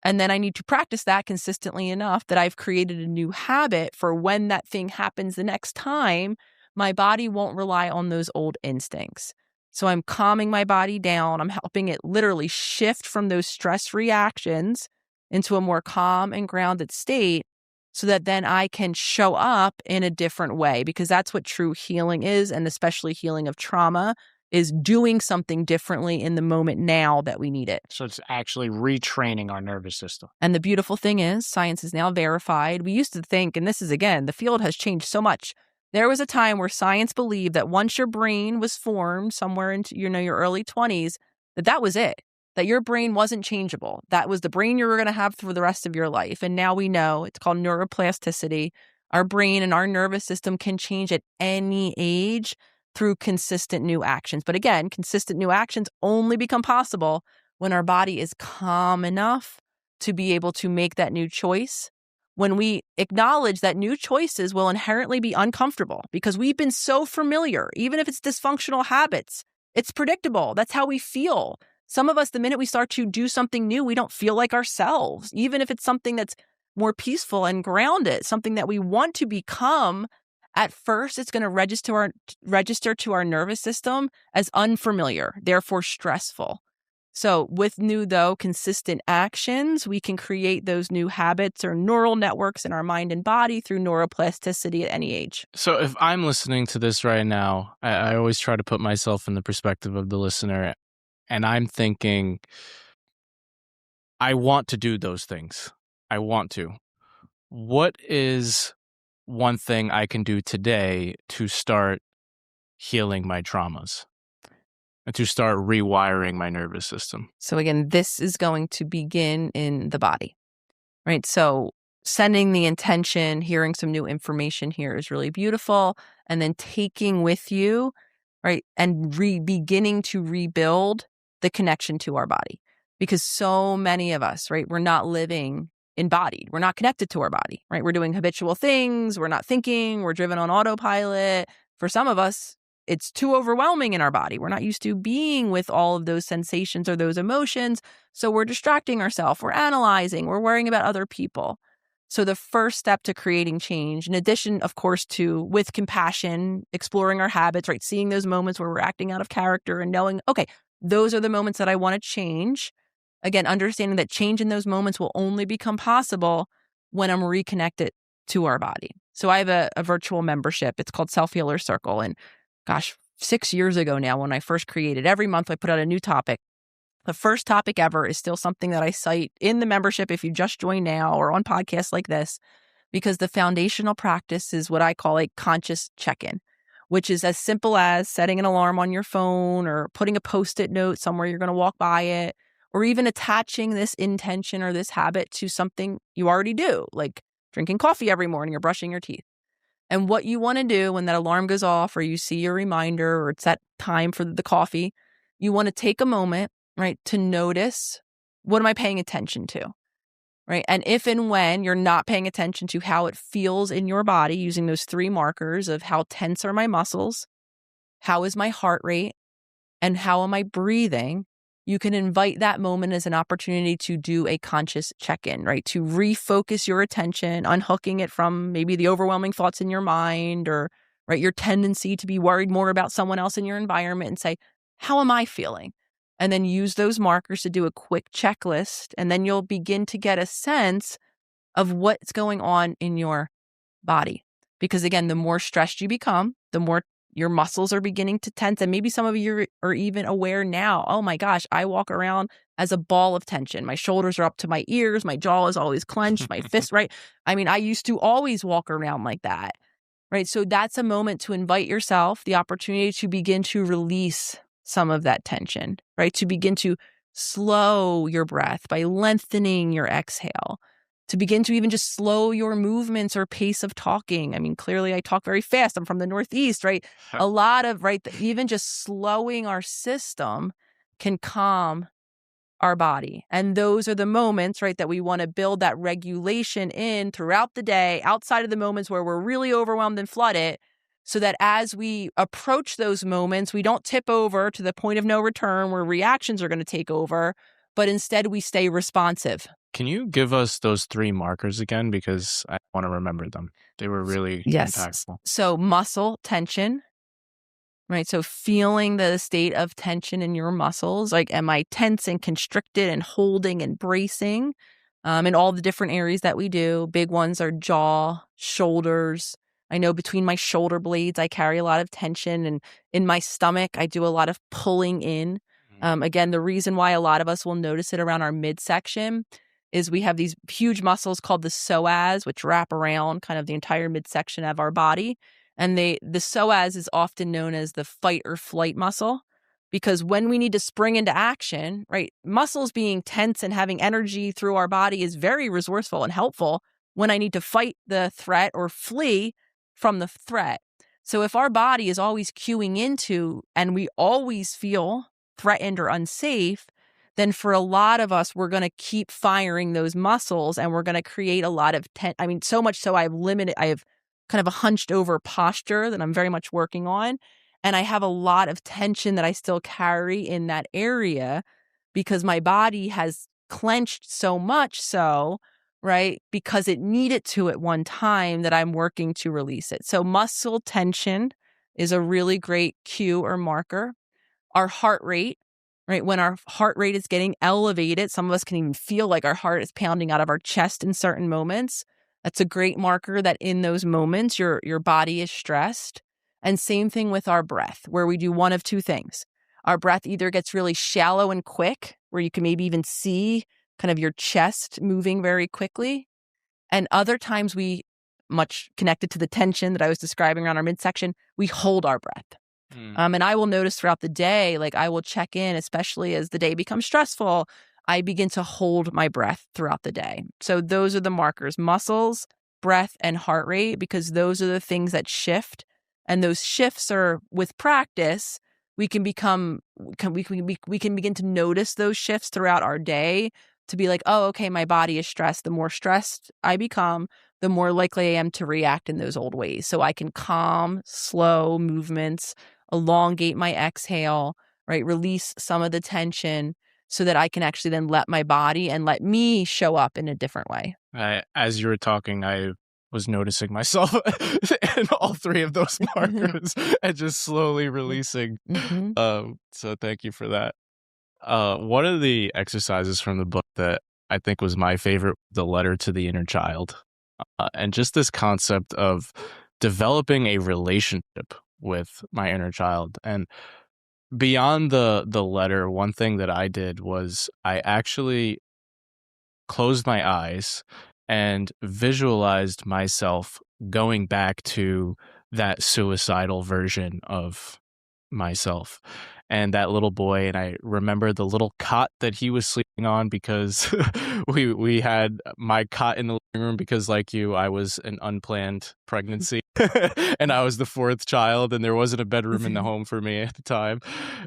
And then I need to practice that consistently enough that I've created a new habit for when that thing happens the next time, my body won't rely on those old instincts. So I'm calming my body down. I'm helping it literally shift from those stress reactions into a more calm and grounded state so that then I can show up in a different way, because that's what true healing is, and especially healing of trauma is doing something differently in the moment now that we need it. So it's actually retraining our nervous system. And the beautiful thing is science is now verified. We used to think, and this is again, the field has changed so much. There was a time where science believed that once your brain was formed somewhere into your early 20s, that was it, that your brain wasn't changeable. That was the brain you were going to have for the rest of your life. And now we know it's called neuroplasticity. Our brain and our nervous system can change at any age through consistent new actions. But again, consistent new actions only become possible when our body is calm enough to be able to make that new choice. When we acknowledge that new choices will inherently be uncomfortable because we've been so familiar, even if it's dysfunctional habits, it's predictable. That's how we feel. Some of us, the minute we start to do something new, we don't feel like ourselves, even if it's something that's more peaceful and grounded, something that we want to become. At first, it's going to register to our nervous system as unfamiliar, therefore stressful. So with new, though, consistent actions, we can create those new habits or neural networks in our mind and body through neuroplasticity at any age. So if I'm listening to this right now, I always try to put myself in the perspective of the listener, and I'm thinking, I want to do those things. I want to. What is one thing I can do today to start healing my traumas and to start rewiring my nervous system? So again, this is going to begin in the body, right? So sending the intention, hearing some new information here is really beautiful. And then taking with you, right, and beginning to rebuild the connection to our body. Because so many of us, right, we're not living embodied. We're not connected to our body, right? We're doing habitual things. We're not thinking. We're driven on autopilot. For some of us, it's too overwhelming in our body. We're not used to being with all of those sensations or those emotions. So we're distracting ourselves. We're analyzing. We're worrying about other people. So the first step to creating change, in addition, of course, to with compassion, exploring our habits, right? Seeing those moments where we're acting out of character and knowing, okay, those are the moments that I want to change. Again, understanding that change in those moments will only become possible when I'm reconnected to our body. So I have a virtual membership. It's called Self-Healer Circle. And gosh, 6 years ago now, when I first created, every month I put out a new topic. The first topic ever is still something that I cite in the membership if you just join now or on podcasts like this, because the foundational practice is what I call a conscious check-in, which is as simple as setting an alarm on your phone or putting a Post-it note somewhere you're going to walk by it, or even attaching this intention or this habit to something you already do, like drinking coffee every morning or brushing your teeth. And what you want to do when that alarm goes off or you see your reminder or it's that time for the coffee, you want to take a moment, right, to notice, what am I paying attention to? right? And if and when you're not paying attention to how it feels in your body using those 3 markers of how tense are my muscles, how is my heart rate, and how am I breathing, you can invite that moment as an opportunity to do a conscious check-in, right? To refocus your attention, unhooking it from maybe the overwhelming thoughts in your mind or right your tendency to be worried more about someone else in your environment and say, how am I feeling? And then use those markers to do a quick checklist. And then you'll begin to get a sense of what's going on in your body. Because again, the more stressed you become, the more your muscles are beginning to tense. And maybe some of you are even aware now, oh my gosh, I walk around as a ball of tension. My shoulders are up to my ears. My jaw is always clenched. My fist, right? I mean, I used to always walk around like that, right? So that's a moment to invite yourself the opportunity to begin to release some of that tension, right? To begin to slow your breath by lengthening your exhale, to begin to even just slow your movements or pace of talking. I mean, clearly I talk very fast. I'm from the Northeast, right? A lot of, right, even just slowing our system can calm our body. And those are the moments, right, that we want to build that regulation in throughout the day, outside of the moments where we're really overwhelmed and flooded, so that as we approach those moments, we don't tip over to the point of no return where reactions are going to take over, but instead we stay responsive. Can you give us those 3 markers again? Because I want to remember them. They were really Yes. impactful. So muscle tension, right? So feeling the state of tension in your muscles, like am I tense and constricted and holding and bracing? In all the different areas that we do. Big ones are jaw, shoulders. I know between my shoulder blades, I carry a lot of tension, and in my stomach, I do a lot of pulling in. Again, the reason why a lot of us will notice it around our midsection is we have these huge muscles called the psoas, which wrap around kind of the entire midsection of our body. And the psoas is often known as the fight or flight muscle, because when we need to spring into action, right, muscles being tense and having energy through our body is very resourceful and helpful when I need to fight the threat or flee from the threat. So if our body is always cueing into and we always feel threatened or unsafe, then for a lot of us, we're going to keep firing those muscles and we're going to create a lot of I mean, so much so I have kind of a hunched over posture that I'm very much working on. And I have a lot of tension that I still carry in that area because my body has clenched so much so, right? Because it needed to at one time that I'm working to release it. So muscle tension is a really great cue or marker. Our heart rate, right? When our heart rate is getting elevated, some of us can even feel like our heart is pounding out of our chest in certain moments. That's a great marker that in those moments, your body is stressed. And same thing with our breath, where we do one of 2 things. Our breath either gets really shallow and quick, where you can maybe even see kind of your chest moving very quickly. And other times we, much connected to the tension that I was describing around our midsection, we hold our breath. And I will notice throughout the day, like I will check in, especially as the day becomes stressful, I begin to hold my breath throughout the day. So those are the markers: muscles, breath, and heart rate, because those are the things that shift. And those shifts are, with practice, we can begin to notice those shifts throughout our day to be like, oh, okay, my body is stressed. The more stressed I become, the more likely I am to react in those old ways. So I can calm, slow movements, elongate my exhale, right? Release some of the tension so that I can actually then let my body and let me show up in a different way. As you were talking, I was noticing myself in all 3 of those markers and just slowly releasing. So thank you for that. One of the exercises from the book that I think was my favorite, the letter to the inner child, and just this concept of developing a relationship with my inner child. And beyond the letter, one thing that I did was I actually closed my eyes and visualized myself going back to that suicidal version of myself and that little boy. And I remember the little cot that he was sleeping on because we had my cot in the living room because, like you, I was an unplanned pregnancy and I was the fourth child, and there wasn't a bedroom in the home for me at the time.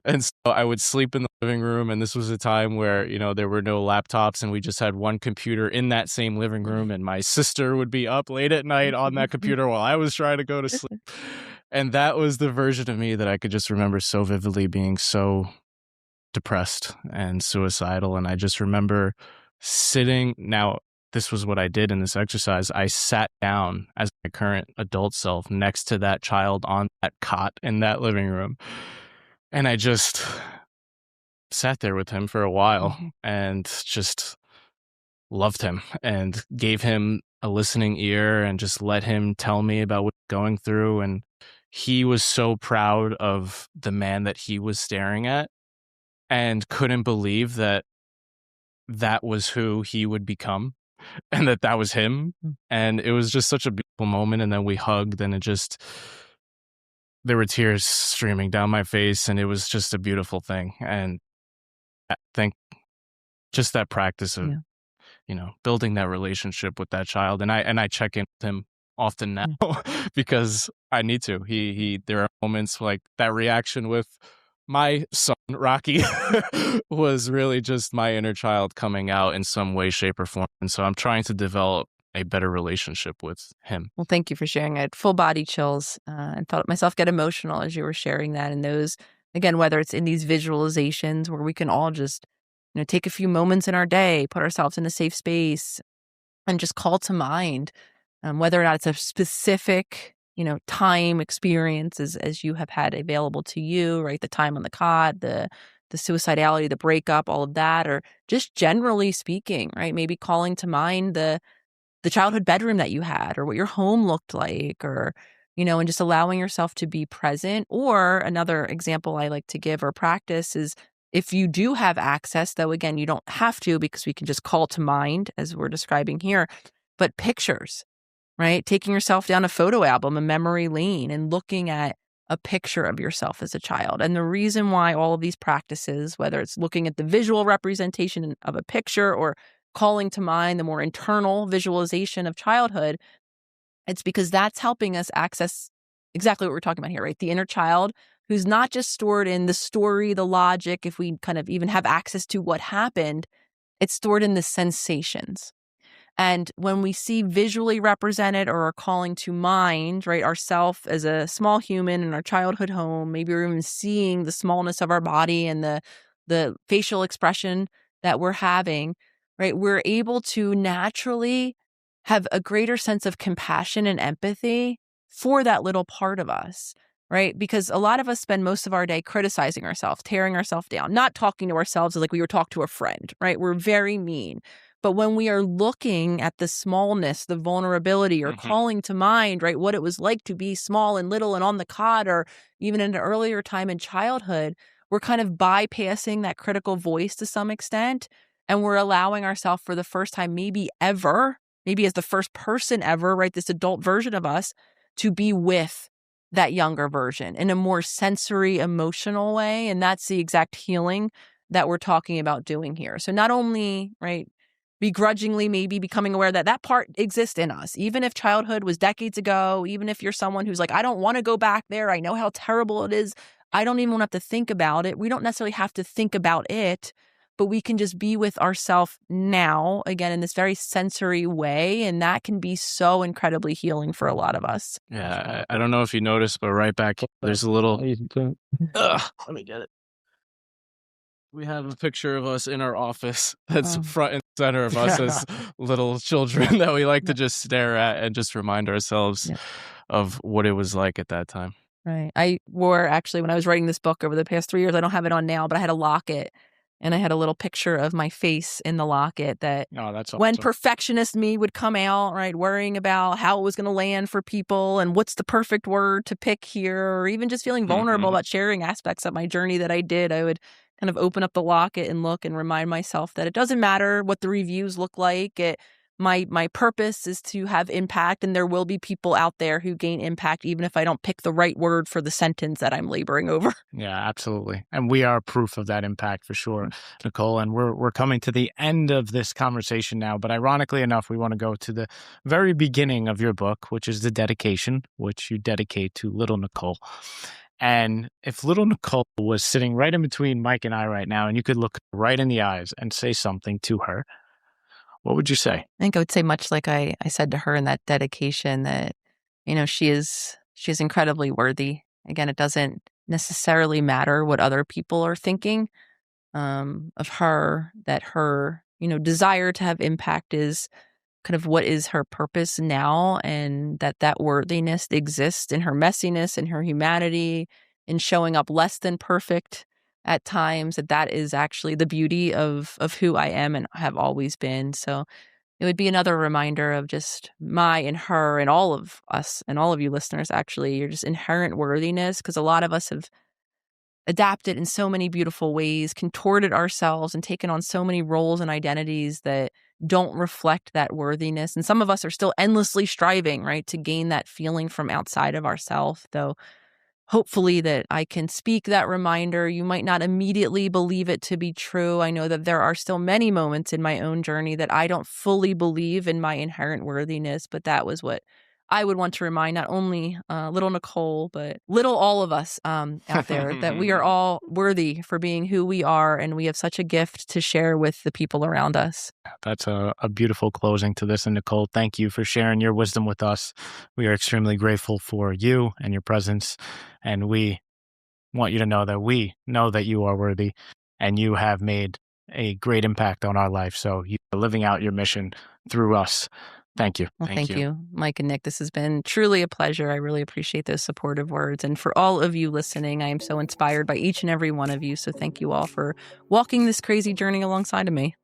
And so I would sleep in the living room, and this was a time where, there were no laptops and we just had one computer in that same living room, and my sister would be up late at night on that computer while I was trying to go to sleep. And that was the version of me that I could just remember so vividly, being so depressed and suicidal. And I just remember sitting. Now, this was what I did in this exercise. I sat down as my current adult self next to that child on that cot in that living room. And I just sat there with him for a while and just loved him and gave him a listening ear and just let him tell me about what he's going through. And he was so proud of the man that he was staring at and couldn't believe that that was who he would become and that was him. And it was just such a beautiful moment. And then we hugged, and there were tears streaming down my face, and it was just a beautiful thing. And I think just that practice of, building that relationship with that child. And I check in with him often now because I need to. There are moments like that reaction with my son, Rocky, was really just my inner child coming out in some way, shape, or form. And so I'm trying to develop a better relationship with him. Well, thank you for sharing. I had full body chills and felt myself get emotional as you were sharing that. And those, again, whether it's in these visualizations where we can all just, take a few moments in our day, put ourselves in a safe space and just call to mind whether or not it's a specific, time experience as you have had available to you, right? The time on the cot, the suicidality, the breakup, all of that, or just generally speaking, right? Maybe calling to mind the childhood bedroom that you had or what your home looked like, or, and just allowing yourself to be present. Or another example I like to give or practice is if you do have access, though, again, you don't have to because we can just call to mind as we're describing here, but pictures, right? Taking yourself down a photo album, a memory lane, and looking at a picture of yourself as a child. And the reason why all of these practices, whether it's looking at the visual representation of a picture or calling to mind the more internal visualization of childhood, it's because that's helping us access exactly what we're talking about here, right? The inner child who's not just stored in the story, the logic, if we kind of even have access to what happened, it's stored in the sensations. And when we see visually represented or are calling to mind, right, ourself as a small human in our childhood home, maybe we're even seeing the smallness of our body and the facial expression that we're having, right, we're able to naturally have a greater sense of compassion and empathy for that little part of us, right? Because a lot of us spend most of our day criticizing ourselves, tearing ourselves down, not talking to ourselves as like we would talk to a friend, right? We're very mean. But when we are looking at the smallness, the vulnerability, or calling to mind, right, what it was like to be small and little and on the cot, or even in an earlier time in childhood, we're kind of bypassing that critical voice to some extent. And we're allowing ourselves for the first time, maybe ever, maybe as the first person ever, right, this adult version of us, to be with that younger version in a more sensory, emotional way. And that's the exact healing that we're talking about doing here. So not only, right, begrudgingly maybe becoming aware that that part exists in us, even if childhood was decades ago, even if you're someone who's like, I don't want to go back there. I know how terrible it is. I don't even want to have to think about it. We don't necessarily have to think about it, but we can just be with ourselves now, again, in this very sensory way. And that can be so incredibly healing for a lot of us. Yeah, I don't know if you noticed, but right back here, there's a little... Let me get it. We have a picture of us in our office that's front and center of us as little children that we like to just stare at and just remind ourselves of what it was like at that time. Right. I wore, actually, when I was writing this book over the past 3 years, I don't have it on now, but I had a locket and I had a little picture of my face in the locket that that's when awesome. perfectionist me would come out, right, worrying about how it was going to land for people and what's the perfect word to pick here, or even just feeling vulnerable about sharing aspects of my journey that I did, I would kind of open up the locket and look and remind myself that it doesn't matter what the reviews look like. my purpose is to have impact, and there will be people out there who gain impact, even if I don't pick the right word for the sentence that I'm laboring over. Yeah, absolutely. And we are proof of that impact for sure, Nicole. And we're coming to the end of this conversation now. But ironically enough, we want to go to the very beginning of your book, which is the dedication, which you dedicate to little Nicole. And if little Nicole was sitting right in between Mike and I right now, and you could look right in the eyes and say something to her, what would you say? I think I would say, much like I said to her in that dedication, that, she is incredibly worthy. Again, it doesn't necessarily matter what other people are thinking of her, that her, desire to have impact is kind of what is her purpose now, and that worthiness exists in her messiness, in her humanity, in showing up less than perfect at times, that is actually the beauty of who I am and have always been. So it would be another reminder of just my and her and all of us and all of you listeners, actually, your just inherent worthiness, because a lot of us have adapted in so many beautiful ways, contorted ourselves, and taken on so many roles and identities that don't reflect that worthiness. And some of us are still endlessly striving, right, to gain that feeling from outside of ourselves, though hopefully that I can speak that reminder. You might not immediately believe it to be true. I know that there are still many moments in my own journey that I don't fully believe in my inherent worthiness, but that was what I would want to remind not only little Nicole, but little all of us out there, that we are all worthy for being who we are, and we have such a gift to share with the people around us. That's a beautiful closing to this. And Nicole, thank you for sharing your wisdom with us. We are extremely grateful for you and your presence. And we want you to know that we know that you are worthy and you have made a great impact on our life. So you are living out your mission through us. Thank you. Well, thank you, Mike and Nick. This has been truly a pleasure. I really appreciate those supportive words. And for all of you listening, I am so inspired by each and every one of you. So thank you all for walking this crazy journey alongside of me.